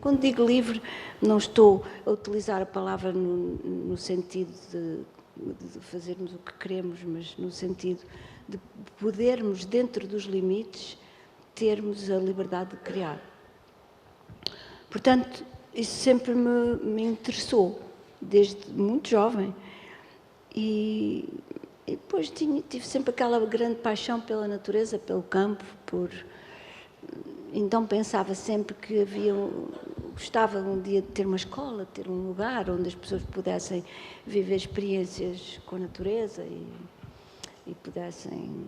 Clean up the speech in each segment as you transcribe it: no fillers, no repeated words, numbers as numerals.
Quando digo livre, não estou a utilizar a palavra no sentido de fazermos o que queremos, mas no sentido de podermos, dentro dos limites, termos a liberdade de criar. Portanto, isso sempre me interessou, desde muito jovem. E depois tive sempre aquela grande paixão pela natureza, pelo campo, então pensava sempre que gostava um dia de ter uma escola, ter um lugar onde as pessoas pudessem viver experiências com a natureza e pudessem,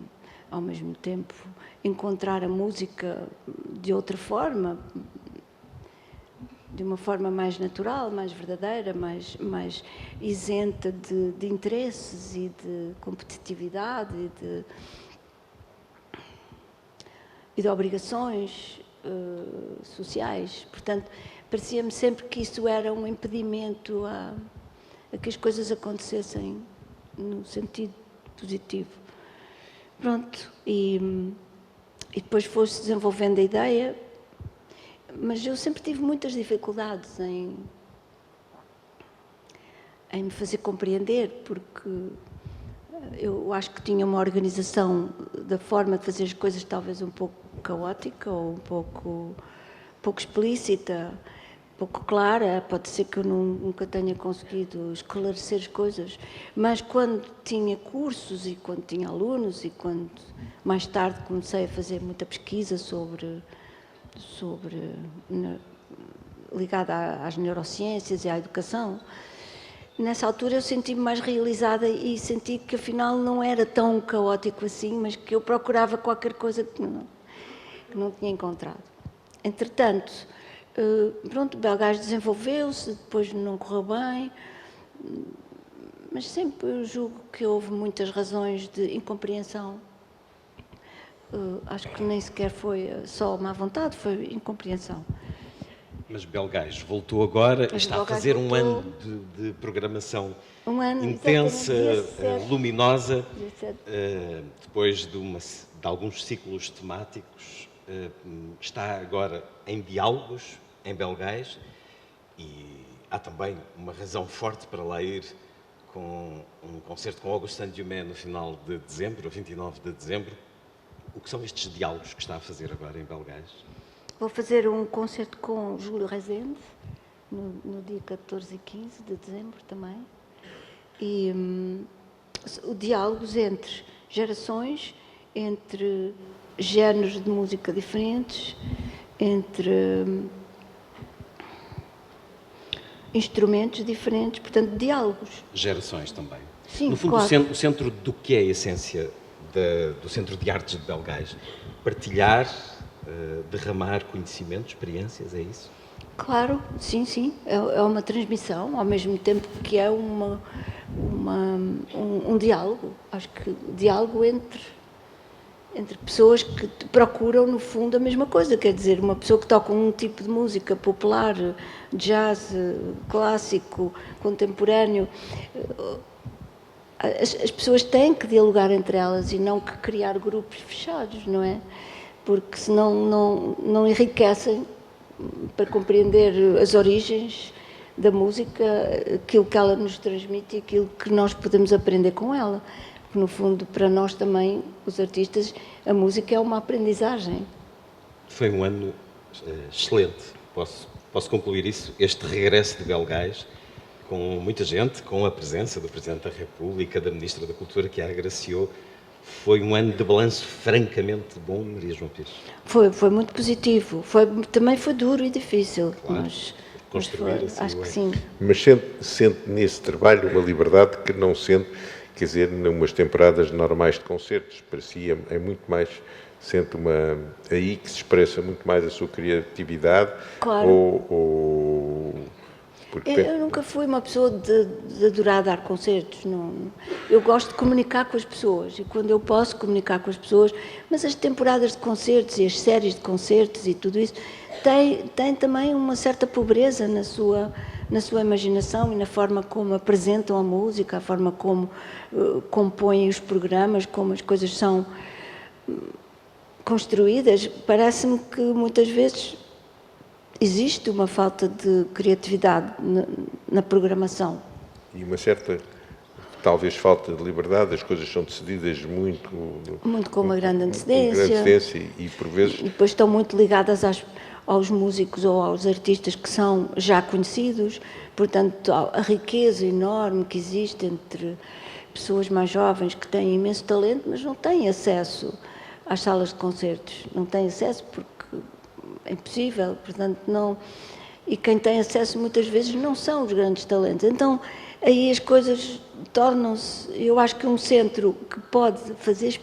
ao mesmo tempo, encontrar a música de outra forma, de uma forma mais natural, mais verdadeira, mais isenta de interesses e de competitividade e de obrigações sociais. Portanto, parecia-me sempre que isso era um impedimento a que as coisas acontecessem no sentido positivo. Pronto, e depois foi-se desenvolvendo a ideia, mas eu sempre tive muitas dificuldades em me fazer compreender, porque eu acho que tinha uma organização da forma de fazer as coisas talvez um pouco caótica ou um pouco explícita, pouco clara. Pode ser que eu nunca tenha conseguido esclarecer as coisas, mas quando tinha cursos e quando tinha alunos e quando mais tarde comecei a fazer muita pesquisa ligada às neurociências e à educação, nessa altura eu senti-me mais realizada e senti que afinal não era tão caótico assim, mas que eu procurava qualquer coisa que não tinha encontrado. Entretanto, pronto, o Belgage desenvolveu-se, depois não correu bem, mas sempre eu julgo que houve muitas razões de incompreensão. Acho que nem sequer foi só má vontade, foi incompreensão. Mas Belgage voltou agora e está a fazer um ano de programação intensa, luminosa, depois de alguns ciclos temáticos. Está agora em diálogos, em Belgage, e há também uma razão forte para lá ir com um concerto com August Saint-Dumé no final de dezembro, 29 de dezembro. O que são estes diálogos que está a fazer agora em Belgage? Vou fazer um concerto com Júlio Rezende, no dia 14 e 15 de dezembro também. E diálogos entre gerações, entre géneros de música diferentes, entre instrumentos diferentes, portanto, diálogos. Gerações também. Sim, no fundo, claro. o centro do que é a essência do Centro de Artes de Belgage? Partilhar, derramar conhecimento, experiências, é isso? Claro, sim. É uma transmissão, ao mesmo tempo que é um diálogo. Acho que diálogo entre pessoas que procuram, no fundo, a mesma coisa. Quer dizer, uma pessoa que toca um tipo de música popular, jazz, clássico, contemporâneo. As pessoas têm que dialogar entre elas e não que criar grupos fechados, não é? Porque senão não enriquecem para compreender as origens da música, aquilo que ela nos transmite e aquilo que nós podemos aprender com ela. Porque, no fundo, para nós também, os artistas, a música é uma aprendizagem. Foi um ano excelente, posso concluir isso, este regresso de Belgage, com muita gente, com a presença do Presidente da República, da Ministra da Cultura, que a agraciou. Foi um ano de balanço francamente bom, Maria João Pires. Foi muito positivo. Também foi duro e difícil, claro, mas foi, assim, acho que sim. Mas sente nesse trabalho uma liberdade que não sente, quer dizer, numas temporadas normais de concertos. Parecia, é muito mais, sente aí que se expressa muito mais a sua criatividade. Claro. Eu nunca fui uma pessoa de adorar dar concertos. Não. Eu gosto de comunicar com as pessoas e quando eu posso comunicar com as pessoas, mas as temporadas de concertos e as séries de concertos e tudo isso têm também uma certa pobreza na sua imaginação e na forma como apresentam a música, a forma como compõem os programas, como as coisas são construídas. Parece-me que muitas vezes existe uma falta de criatividade na programação. E uma certa, talvez, falta de liberdade, as coisas são decididas muito com uma grande antecedência. E por vezes... E depois estão muito ligadas aos músicos ou aos artistas que são já conhecidos, portanto, a riqueza enorme que existe entre pessoas mais jovens que têm imenso talento, mas não têm acesso às salas de concertos, não têm acesso porque é impossível, portanto, não... E quem tem acesso muitas vezes não são os grandes talentos. Então, aí as coisas tornam-se... Eu acho que um centro que pode fazer...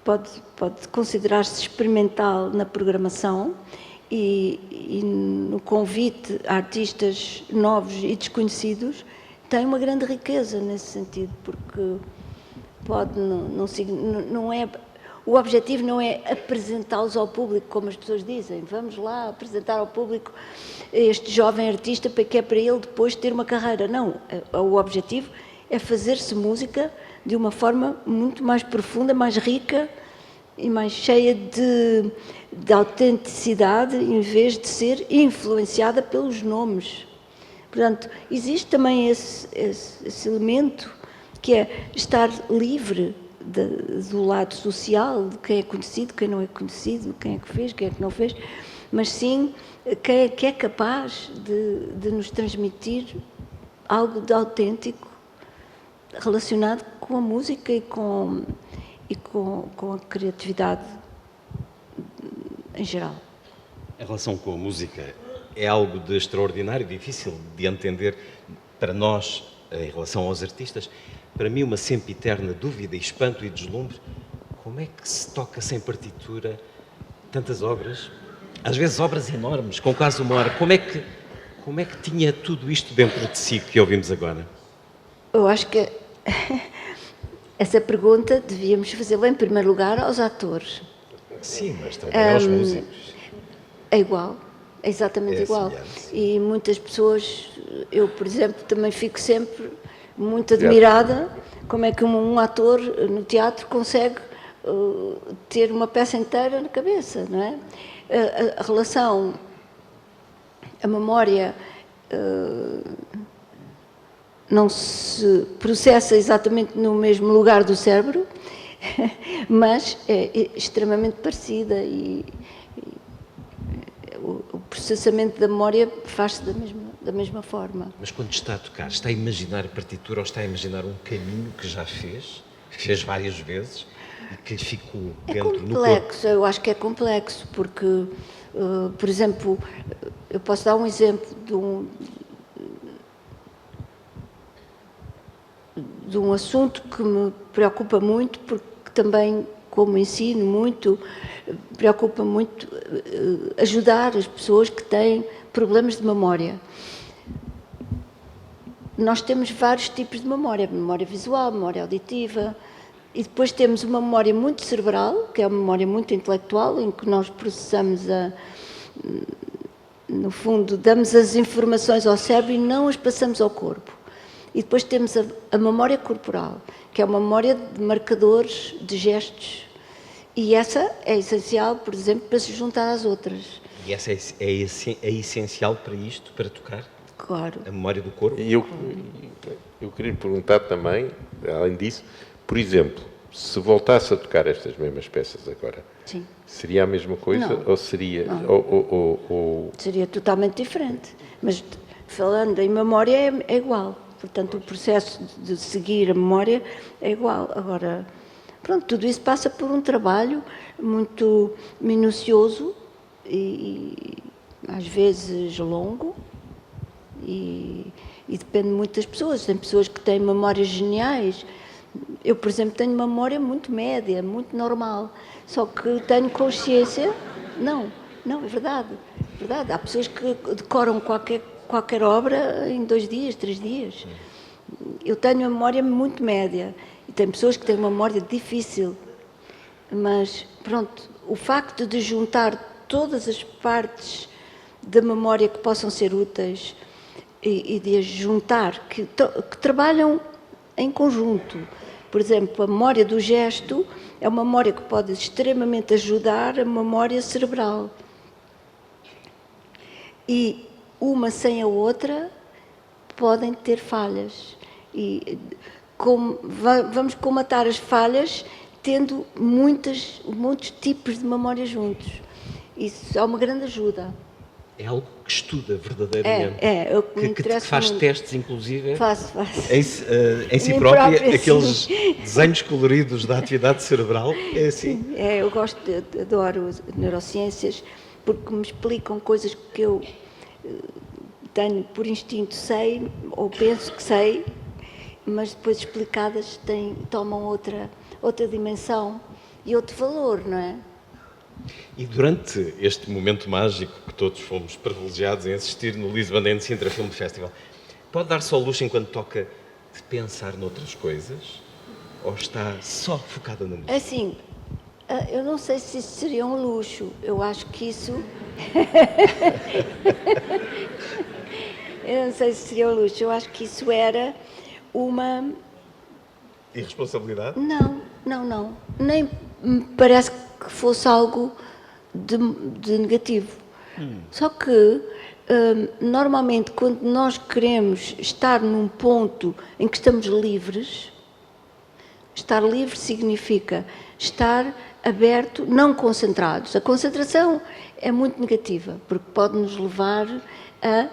Pode considerar-se experimental na programação e no convite a artistas novos e desconhecidos, tem uma grande riqueza nesse sentido, porque pode não é... O objetivo não é apresentá-los ao público, como as pessoas dizem, vamos lá apresentar ao público este jovem artista que é para ele depois ter uma carreira. Não, o objetivo é fazer-se música de uma forma muito mais profunda, mais rica e mais cheia de autenticidade, em vez de ser influenciada pelos nomes. Portanto, existe também esse elemento que é estar livre do lado social, de quem é conhecido, quem não é conhecido, quem é que fez, quem é que não fez, mas sim quem é capaz de nos transmitir algo de autêntico relacionado com a música e com a criatividade em geral. A relação com a música é algo de extraordinário, difícil de entender para nós em relação aos artistas. Para mim, uma sempiterna dúvida, espanto e deslumbre. Como é que se toca sem partitura tantas obras? Às vezes obras enormes, com quase uma hora. Como é que tinha tudo isto dentro de si que ouvimos agora? Eu acho que essa pergunta devíamos fazê-la em primeiro lugar aos atores. Sim, mas também aos músicos. É igual, é exatamente igual. E muitas pessoas, eu, por exemplo, também fico sempre muito admirada como é que um ator no teatro consegue ter uma peça inteira na cabeça, não é? A relação, a memória não se processa exatamente no mesmo lugar do cérebro, mas é extremamente parecida e o processamento da memória faz-se da mesma forma. Mas quando está a tocar, está a imaginar a partitura ou está a imaginar um caminho que já fez várias vezes e que lhe ficou dentro no corpo? É complexo, eu acho que é complexo, porque, por exemplo, eu posso dar um exemplo de um assunto que me preocupa muito, porque também, como ensino muito, preocupa muito ajudar as pessoas que têm problemas de memória. Nós temos vários tipos de memória visual, memória auditiva, e depois temos uma memória muito cerebral, que é uma memória muito intelectual, em que nós processamos no fundo, damos as informações ao cérebro e não as passamos ao corpo. E depois temos a memória corporal, que é uma memória de marcadores, de gestos. E essa é essencial, por exemplo, para se juntar às outras. E essa é essencial para isto, para tocar? Claro. A memória do corpo? E eu queria perguntar também, além disso, por exemplo, se voltasse a tocar estas mesmas peças agora, sim, seria a mesma coisa? Não. Ou seria... Seria totalmente diferente. Mas falando em memória é igual. Portanto, o processo de seguir a memória é igual. Agora, pronto, tudo isso passa por um trabalho muito minucioso e às vezes longo e depende muito das pessoas. Tem pessoas que têm memórias geniais. Eu, por exemplo, tenho uma memória muito média, muito normal. Só que tenho consciência... Não, é verdade. É verdade. Há pessoas que decoram qualquer obra em 2 dias, 3 dias. Eu tenho uma memória muito média e tem pessoas que têm uma memória difícil, mas pronto, o facto de juntar todas as partes da memória que possam ser úteis e de as juntar, que trabalham em conjunto, por exemplo, a memória do gesto é uma memória que pode extremamente ajudar a memória cerebral. E uma sem a outra podem ter falhas. E vamos comatar as falhas tendo muitos tipos de memória juntos. Isso é uma grande ajuda. É algo que estuda verdadeiramente. Que faz muito. Testes, inclusive. Faço. Em si própria, aqueles desenhos coloridos da atividade cerebral. É assim. Sim, eu adoro neurociências porque me explicam coisas que eu tenho por instinto, sei, ou penso que sei, mas depois explicadas tomam outra dimensão e outro valor, não é? E durante este momento mágico que todos fomos privilegiados em assistir no Lisbon and Sintra Film Festival, pode dar-se ao luxo, enquanto toca, de pensar noutras coisas? Ou está só focada na música? Assim, eu não sei se isso seria um luxo. Eu acho que isso... Eu não sei se seria um luxo. Eu acho que isso era uma... Irresponsabilidade? Não. Nem me parece que fosse algo de negativo. Só que, normalmente, quando nós queremos estar num ponto em que estamos livres, estar livre significa estar aberto, não concentrados. A concentração é muito negativa, porque pode nos levar a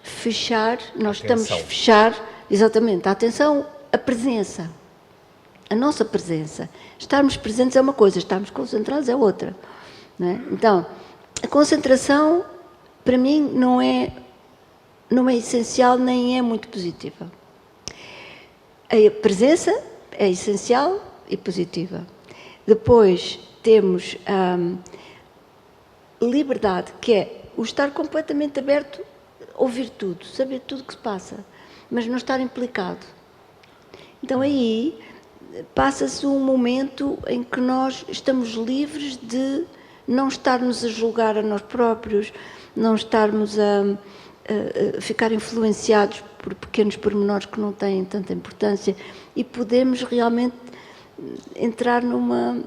fechar, nós estamos a fechar, exatamente, a atenção, a presença. A nossa presença. Estarmos presentes é uma coisa, estarmos concentrados é outra. Não é? Então, a concentração, para mim, não é essencial nem é muito positiva. A presença é essencial e positiva. Depois temos a liberdade, que é o estar completamente aberto, ouvir tudo, saber tudo o que se passa, mas não estar implicado. Então aí passa-se um momento em que nós estamos livres de não estarmos a julgar a nós próprios, não estarmos a ficar influenciados por pequenos pormenores que não têm tanta importância e podemos realmente entrar numa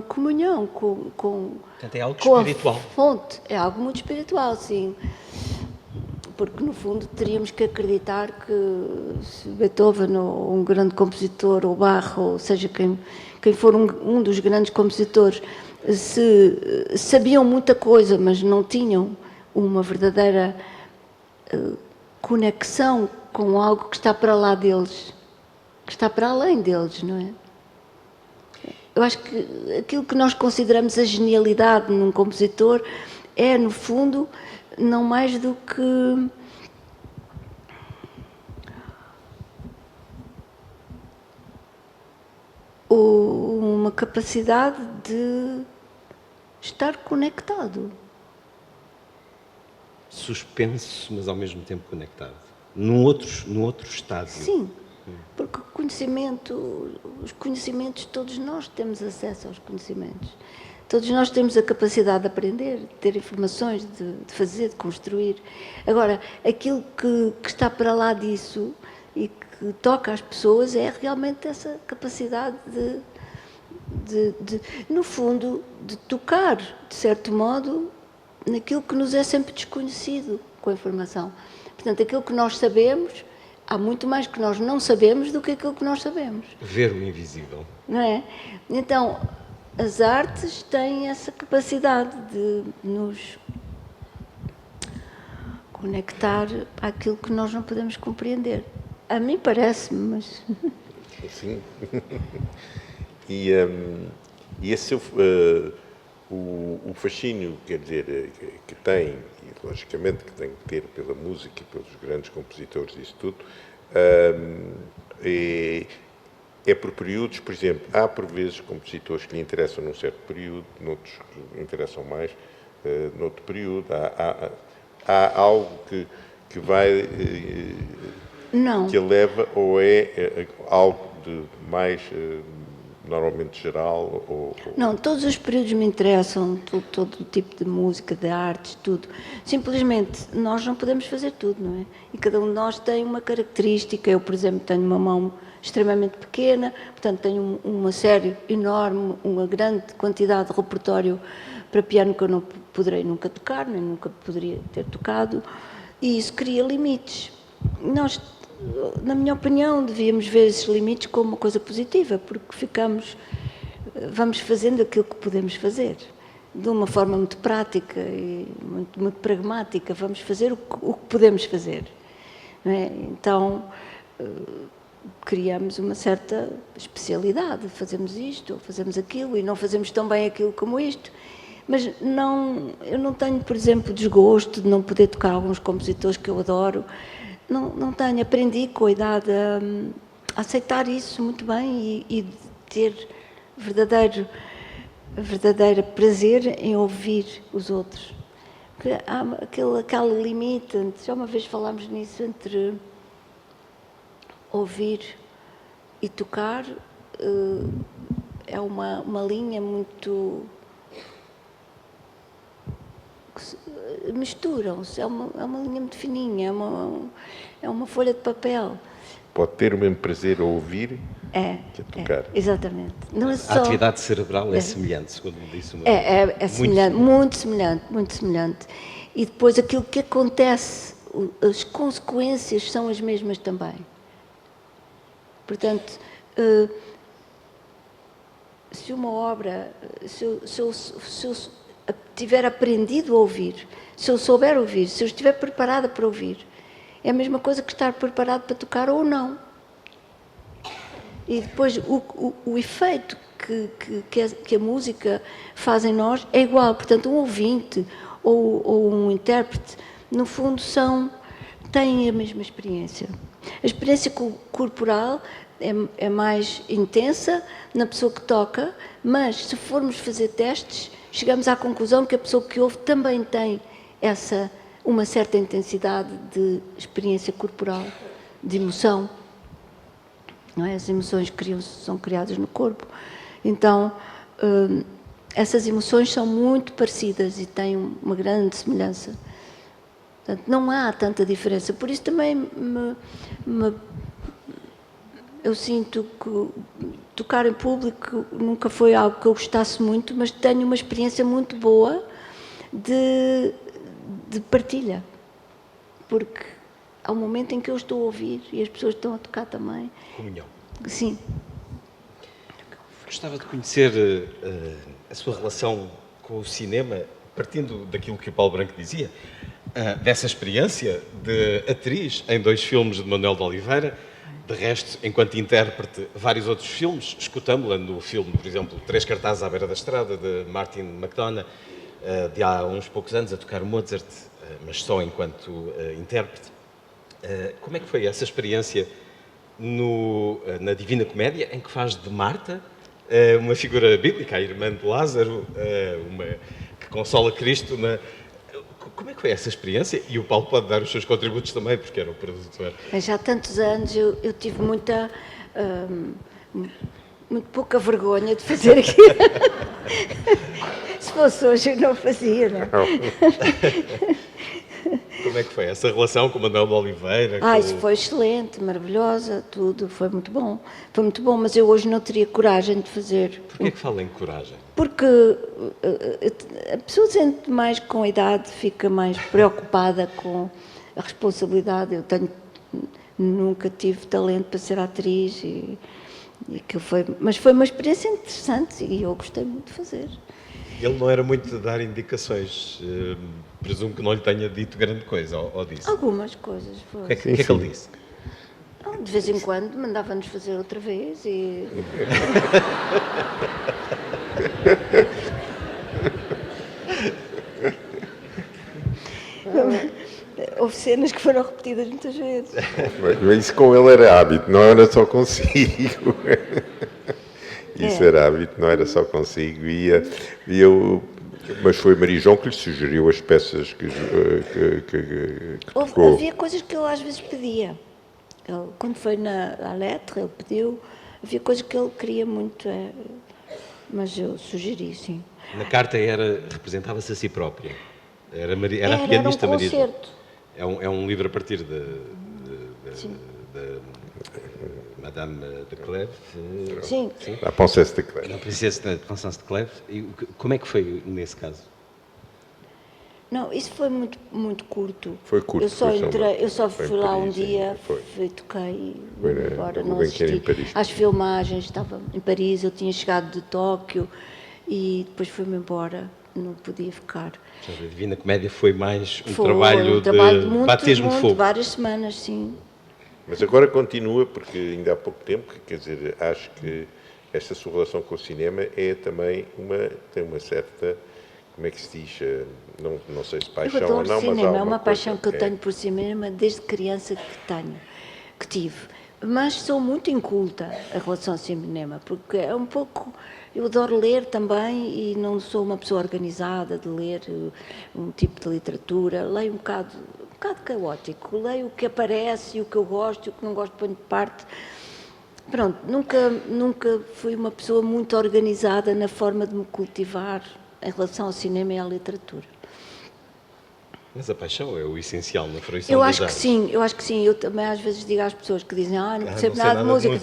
comunhão com Portanto, é algo espiritual. A fonte. É algo muito espiritual, sim. Porque, no fundo, teríamos que acreditar que se Beethoven, ou um grande compositor, ou Bach, ou seja, quem for um dos grandes compositores, se sabiam muita coisa, mas não tinham uma verdadeira conexão com algo que está para lá deles, que está para além deles, não é? Eu acho que aquilo que nós consideramos a genialidade num compositor é, no fundo, não mais do que uma capacidade de estar conectado. Suspenso, mas ao mesmo tempo conectado. Num outro estádio. Sim, porque os conhecimentos, todos nós temos acesso aos conhecimentos. Todos nós temos a capacidade de aprender, de ter informações, de fazer, de construir. Agora, aquilo que está para lá disso e que toca às pessoas é realmente essa capacidade no fundo, de tocar, de certo modo, naquilo que nos é sempre desconhecido com a informação. Portanto, aquilo que nós sabemos, há muito mais que nós não sabemos do que aquilo que nós sabemos. Ver o invisível. Não é? Então, as artes têm essa capacidade de nos conectar àquilo que nós não podemos compreender. A mim parece-me, mas... Sim. E esse o fascínio, quer dizer, que tem, e logicamente que tem que ter pela música e pelos grandes compositores e isso tudo, é por períodos. Por exemplo, há por vezes compositores que lhe interessam num certo período, noutros que interessam mais noutro período. Há algo que vai... Não. Que a leva, ou é algo de mais normalmente geral? Não, todos os períodos me interessam, todo o tipo de música, de artes, tudo. Simplesmente, nós não podemos fazer tudo, não é? E cada um de nós tem uma característica. Eu, por exemplo, tenho uma mão extremamente pequena, portanto tenho uma série enorme, uma grande quantidade de repertório para piano que eu não poderei nunca tocar, nem nunca poderia ter tocado, e isso cria limites. Nós, na minha opinião, devíamos ver esses limites como uma coisa positiva, porque vamos fazendo aquilo que podemos fazer, de uma forma muito prática e muito pragmática, vamos fazer o que podemos fazer. Não é? Então, criamos uma certa especialidade, fazemos isto ou fazemos aquilo e não fazemos tão bem aquilo como isto. Mas eu não tenho, por exemplo, desgosto de não poder tocar alguns compositores que eu adoro. Não tenho, aprendi com a idade a aceitar isso muito bem e de ter verdadeiro prazer em ouvir os outros. Porque há aquele limite, já uma vez falámos nisso, entre ouvir e tocar, é uma linha muito... misturam-se, é uma linha muito fininha, é uma folha de papel. Pode ter o mesmo prazer a ouvir que a tocar. Exatamente. Não é só... A atividade cerebral é semelhante, segundo me disse uma é semelhante, muito semelhante. E depois aquilo que acontece, as consequências são as mesmas também. Portanto, se uma obra, se eu tiver aprendido a ouvir, se eu souber ouvir, se eu estiver preparada para ouvir, é a mesma coisa que estar preparado para tocar ou não. E depois o efeito que a música faz em nós é igual. Portanto, um ouvinte ou um intérprete, no fundo, têm a mesma experiência. A experiência corporal é mais intensa na pessoa que toca, mas se formos fazer testes, chegamos à conclusão que a pessoa que ouve também tem uma certa intensidade de experiência corporal, de emoção. Não é? As emoções são criadas no corpo. Então, essas emoções são muito parecidas e têm uma grande semelhança. Portanto, não há tanta diferença. Por isso também eu sinto que tocar em público nunca foi algo que eu gostasse muito, mas tenho uma experiência muito boa de partilha. Porque há um momento em que eu estou a ouvir e as pessoas estão a tocar também. Comunhão. Sim. Gostava de conhecer a sua relação com o cinema, partindo daquilo que o Paulo Branco dizia, dessa experiência de atriz em 2 filmes de Manuel de Oliveira. De resto, enquanto intérprete, vários outros filmes. Escutámo-la no filme, por exemplo, 3 cartazes à beira da estrada, de Martin McDonagh, de há uns poucos anos, a tocar Mozart, mas só enquanto intérprete. Como é que foi essa experiência na Divina Comédia, em que faz de Marta uma figura bíblica, a irmã de Lázaro, que consola Cristo Como é que foi essa experiência? E o Paulo pode dar os seus contributos também, porque era o produtor. Já há tantos anos eu tive muito pouca vergonha de fazer aquilo. Se fosse hoje eu não fazia, não. Como é que foi essa relação com o Manuel de Oliveira? Isso foi excelente, maravilhosa, tudo, foi muito bom. Foi muito bom, mas eu hoje não teria coragem de fazer. Porquê que fala em coragem? Porque a pessoa sente mais com a idade, fica mais preocupada com a responsabilidade. Nunca tive talento para ser atriz, mas foi uma experiência interessante e eu gostei muito de fazer. Ele não era muito de dar indicações, presumo que não lhe tenha dito grande coisa, ou disse? Algumas coisas. O que é que ele disse? De vez em quando mandava-nos fazer outra vez e... Houve cenas que foram repetidas muitas vezes. Mas isso com ele era hábito, não era só consigo. Isso era hábito, não era só consigo. Mas foi Maria João que lhe sugeriu as peças que tocou. Havia coisas que eu às vezes pedia. Quando foi na Lettre, ele pediu. Havia coisas que ele queria muito, mas eu sugeri, sim. Na carta representava-se a si própria. Era a pianista era um Maria. concerto. É um livro a partir de Madame de Clèves. Sim. A Princesse de Clèves. A Princesa de Constance de Clèves. E como é que foi nesse caso? Não, isso foi muito, muito curto. Foi curto. Eu só fui lá um dia, toquei, embora não assisti às filmagens, estava em Paris, eu tinha chegado de Tóquio e depois fui-me embora, não podia ficar. A Divina Comédia foi mais um trabalho de batismo de fogo. Várias semanas, sim. Mas agora continua, porque ainda há pouco tempo, quer dizer, acho que esta sua relação com o cinema também tem uma certa, como é que se diz, não sei se paixão ou não, mas há é uma paixão que eu tenho por cinema desde criança que tive. Mas sou muito inculta em relação ao cinema, porque é um pouco... Eu adoro ler também e não sou uma pessoa organizada de ler um tipo de literatura. Leio um bocado caótico. Leio o que aparece e o que eu gosto e o que não gosto ponho de parte. Pronto, nunca fui uma pessoa muito organizada na forma de me cultivar em relação ao cinema e à literatura. Mas a paixão é o essencial na fruição eu das acho artes. Que sim, eu acho que sim. Eu também às vezes digo às pessoas que dizem não percebo nada de música.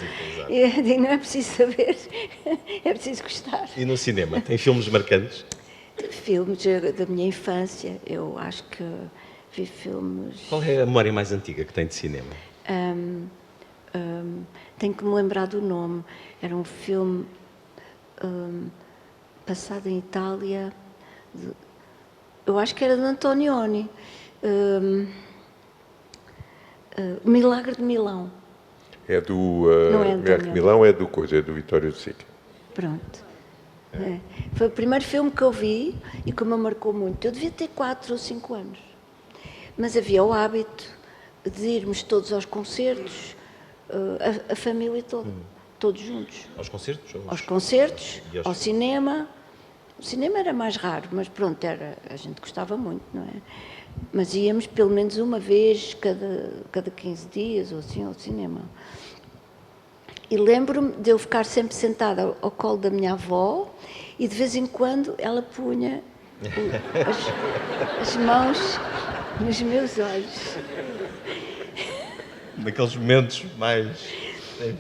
Eu digo, não é preciso saber, é preciso gostar. E no cinema, tem filmes marcantes? Filmes da minha infância, eu acho que vi filmes... Qual é a memória mais antiga que tem de cinema? Tenho que me lembrar do nome. Era um filme passado em Itália... Eu acho que era de Antonioni. Milagre de Milão. É do... Não é Milagre de Milão é do Vittorio De Sica. Pronto. Foi o primeiro filme que eu vi e que me marcou muito. Eu devia ter 4 ou 5 anos. Mas havia o hábito de irmos todos aos concertos, a família toda, todos juntos. Aos concertos? Aos concertos, ao cinema... O cinema era mais raro, mas pronto, a gente gostava muito, não é? Mas íamos pelo menos uma vez cada 15 dias ou assim ao cinema. E lembro-me de eu ficar sempre sentada ao colo da minha avó e de vez em quando ela punha as mãos nos meus olhos. Naqueles momentos mais...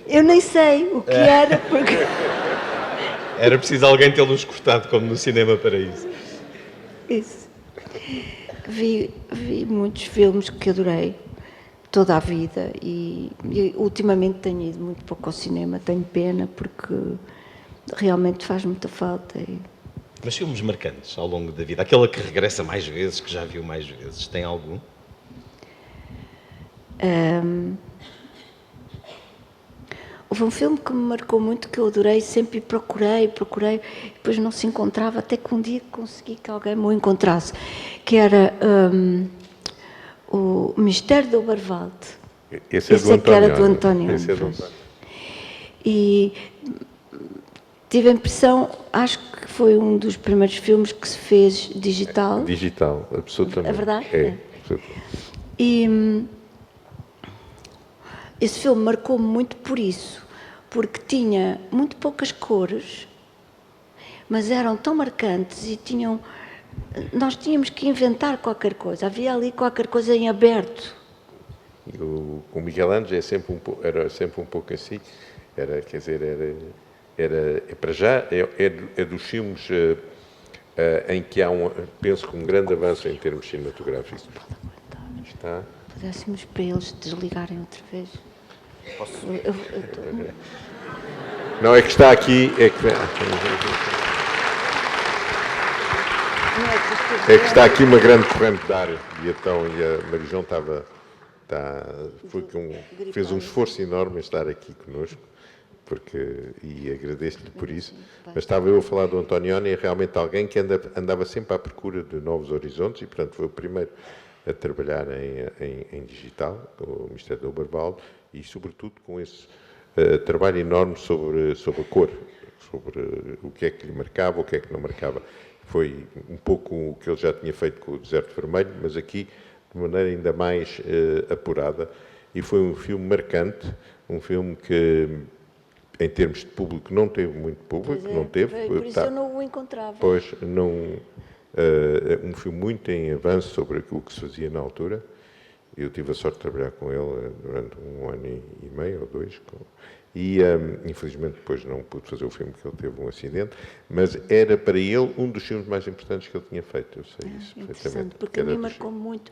Eu nem sei o que era, porque... Era preciso alguém tê-los cortado, como no cinema, para isso. Isso. Vi muitos filmes que adorei, toda a vida, e ultimamente tenho ido muito pouco ao cinema, tenho pena, porque realmente faz muita falta. Mas filmes marcantes ao longo da vida, aquela que regressa mais vezes, que já viu mais vezes, tem algum? Houve um filme que me marcou muito, que eu adorei, sempre procurei, depois não se encontrava, até que um dia consegui que alguém me o encontrasse, que era o Mistério do Oberwald. Esse é que era do António. Esse é do António. E tive a impressão, acho que foi um dos primeiros filmes que se fez digital. Digital, absolutamente. É verdade? Absolutamente. E esse filme marcou-me muito por isso, porque tinha muito poucas cores, mas eram tão marcantes e nós tínhamos que inventar qualquer coisa, havia ali qualquer coisa em aberto. O Miguel Ângelo era sempre um pouco assim, para já, é dos filmes em que há penso que um grande avanço em termos cinematográficos. Está... Pudéssemos para eles desligarem outra vez. Posso? Não, é que está aqui... É que está aqui uma grande corrente de ar e a Marijão fez um esforço enorme em estar aqui connosco, e agradeço-lhe por isso. Mas estava eu a falar do Antonioni, é realmente alguém que andava sempre à procura de novos horizontes e, portanto, foi o primeiro a trabalhar em digital, com o Mistério do Oberwald, e, sobretudo, com esse trabalho enorme sobre a cor, sobre o que é que lhe marcava, o que é que não marcava. Foi um pouco o que ele já tinha feito com o Deserto Vermelho, mas aqui de maneira ainda mais apurada, e foi um filme marcante, um filme que em termos de público, não teve muito público, não teve. Por isso eu não o encontrava. Pois, não, um filme muito em avanço sobre aquilo que se fazia na altura. Eu tive a sorte de trabalhar com ele durante 1 ano e meio ou 2. E, infelizmente, depois não pude fazer o filme porque ele teve um acidente, mas era para ele um dos filmes mais importantes que ele tinha feito, eu sei isso perfeitamente. Porque a mim marcou muito.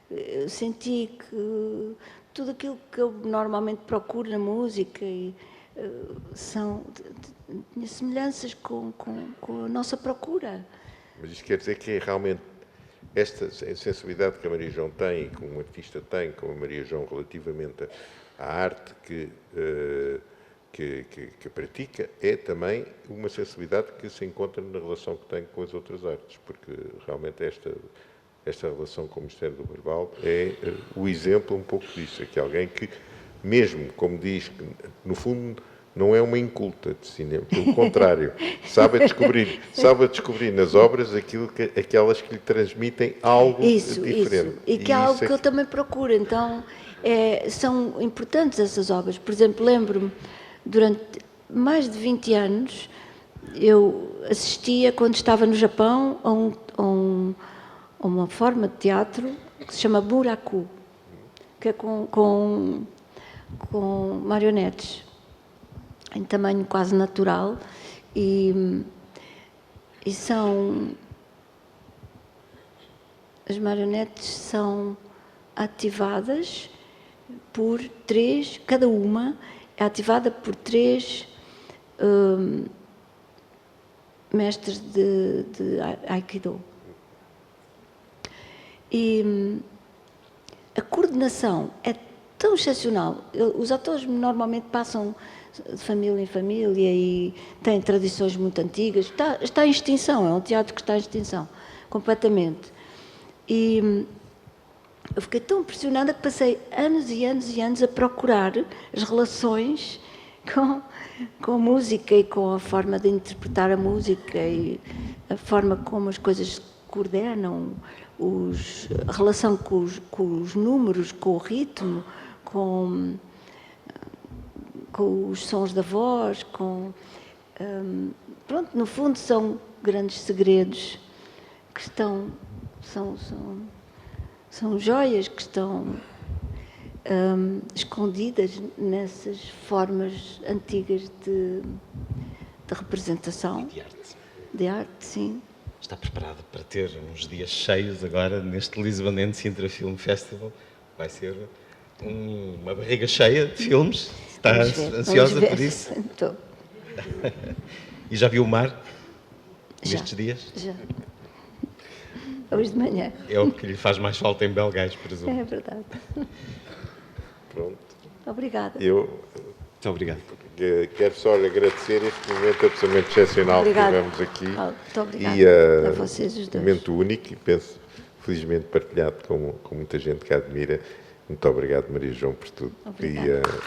Eu senti que tudo aquilo que eu normalmente procuro na música tinha semelhanças com a nossa procura. Mas isto quer dizer que é realmente esta sensibilidade que a Maria João tem, e que um artista tem, como a Maria João, relativamente à arte que pratica, é também uma sensibilidade que se encontra na relação que tem com as outras artes, porque realmente esta relação com o Mistério do Barbal é o exemplo um pouco disso, é que alguém que, mesmo, como diz, no fundo não é uma inculta de cinema, pelo contrário, sabe descobrir nas obras aquelas que lhe transmitem algo diferente. Isso. E que é algo que eu também procuro, então são importantes essas obras. Por exemplo, lembro-me, durante mais de 20 anos, eu assistia, quando estava no Japão, a uma forma de teatro que se chama buraku, que é com marionetes, em tamanho quase natural, e as marionetes são ativadas por 3, cada uma é ativada por 3 mestres de Aikido. E a coordenação é tão excepcional. Os atores normalmente passam de família em família e têm tradições muito antigas. Está em extinção, é um teatro que está em extinção, completamente. E eu fiquei tão impressionada que passei anos e anos e anos a procurar as relações com a música e com a forma de interpretar a música e a forma como as coisas se coordenam, a relação com os números, com o ritmo, com os sons da voz, pronto, no fundo são grandes segredos que são joias que estão escondidas nessas formas antigas de representação. E de arte. De arte, sim. Está preparado para ter uns dias cheios agora neste Lisbon and Sintra Film Festival? Vai ser uma barriga cheia de filmes? Está ansiosa por isso? Estou. E já viu o mar nestes dias? Já. Hoje de manhã. É o que lhe faz mais falta em Belgais, presumo. É verdade. Pronto. Obrigada. Muito obrigado. Quero só lhe agradecer este momento absolutamente excepcional que tivemos aqui. Muito obrigada a vocês os dois. Um momento único e penso, felizmente, partilhado com muita gente que a admira. Muito obrigado, Maria João, por tudo. Obrigada. Obrigada.